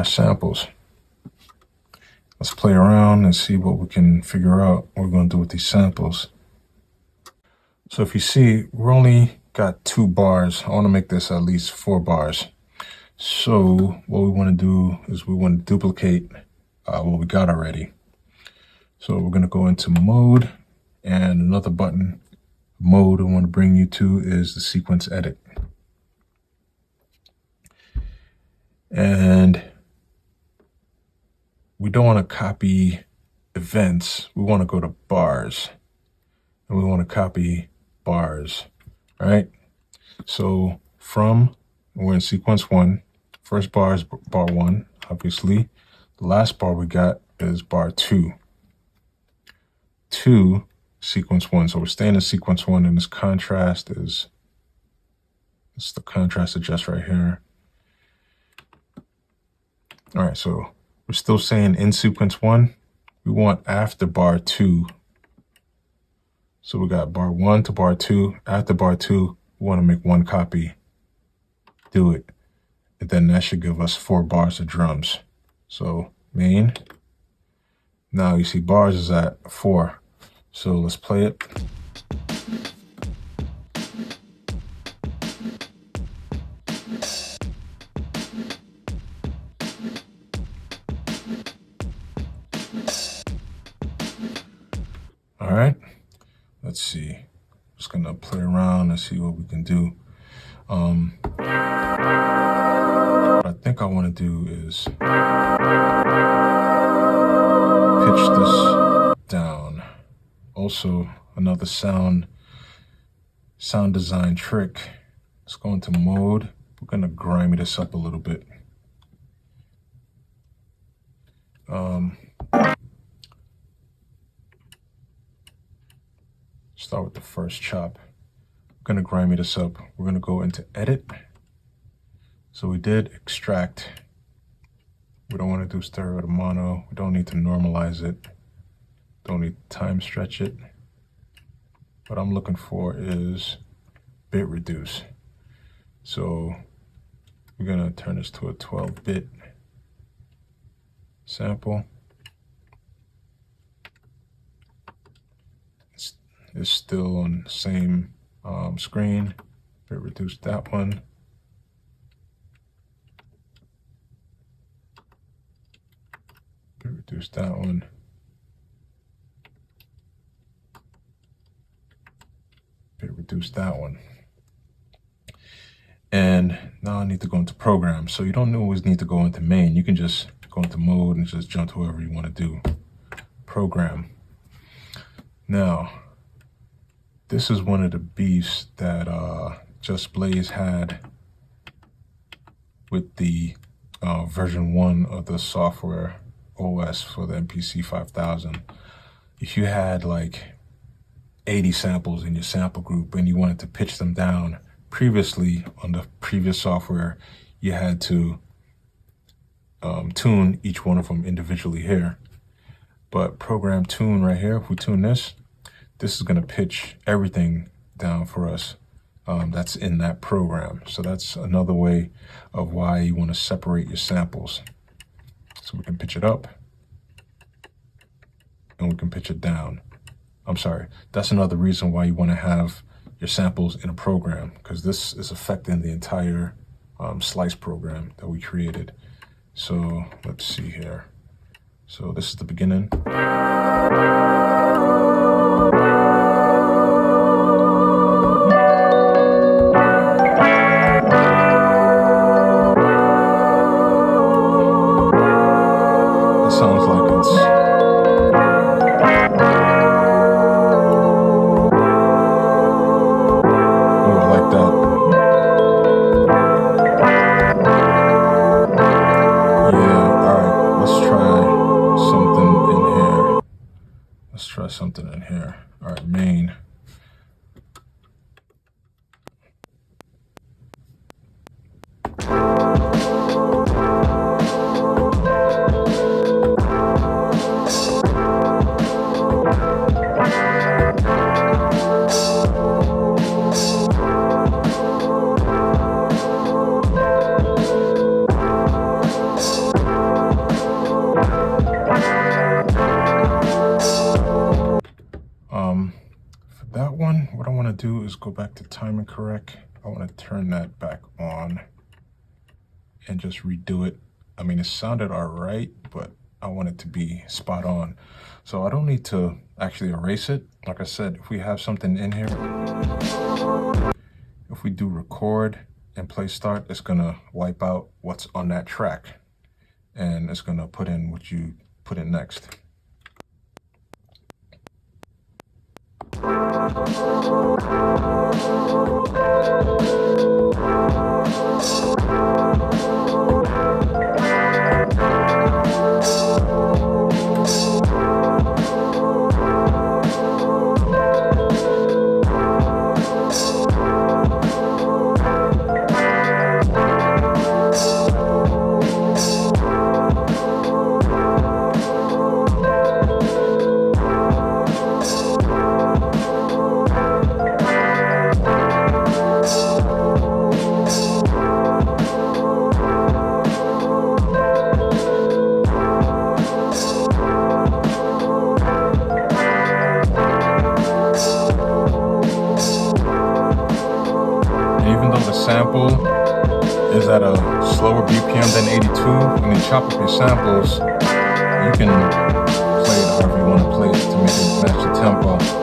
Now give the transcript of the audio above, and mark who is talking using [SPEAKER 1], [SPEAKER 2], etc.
[SPEAKER 1] samples. Let's play around and see what we can figure out what we're going to do with these samples. So if you see, we're only got 2 bars. I want to make this at least 4 bars. So what we want to do is we want to duplicate what we got already. So we're going to go into mode, and another button mode I want to bring you to is the sequence edit. And we don't want to copy events. We want to go to bars, and we want to copy bars, right? So we're in sequence 1. First bar is bar 1, obviously. The last bar we got is bar 2. 2, sequence 1. So we're staying in sequence 1, and this contrast it's the contrast adjust right here. All right, so we're still saying in sequence 1, we want after bar 2. So we got bar 1 to bar 2. After bar 2, we want to make 1 copy. Do it. And then that should give us 4 bars of drums. So main. Now you see bars is at 4. So let's play it. All right, let's see. Just gonna play around and see what we can do. What I think I want to do is pitch this down. Also, another sound design trick. Let's go into mode. We're gonna grimy this up a little bit. Start with the first chop. We're gonna grimy this up. We're gonna go into edit. So we did extract. We don't want to do stereo to mono. We don't need to normalize it. Don't need to time stretch it. What I'm looking for is bit reduce. So we're gonna turn this to a 12-bit sample. It's still on the same screen. Bit reduce that one. Bit reduce that one. Bit reduce that one. And now I need to go into program. So you don't always need to go into main. You can just go into mode and just jump to whoever you want to do. Program. Now, this is one of the beefs that Just Blaze had with the version 1 of the software OS for the MPC 5000. If you had like 80 samples in your sample group and you wanted to pitch them down, previously on the previous software, you had to tune each one of them individually here. But program tune right here, if we tune this is going to pitch everything down for us that's in that program. So that's another way of why you want to separate your samples. So we can pitch it up and we can pitch it down. I'm sorry, that's another reason why you want to have your samples in a program, because this is affecting the entire slice program that we created. So let's see here. So this is the beginning. Sounds like it's like that. Yeah, all right, let's try something in here. Let's try something in here. All right, main. do is go back to time and correct. I want to turn that back on and just redo it. I mean, it sounded all right, but I want it to be spot on. So I don't need to actually erase it. Like I said, if we have something in here, if we do record and play start, it's gonna wipe out what's on that track. And it's gonna put in what you put in next. Sample is at a slower BPM than 82. When you chop up your samples, you can play it however you want to play it to make it match the tempo.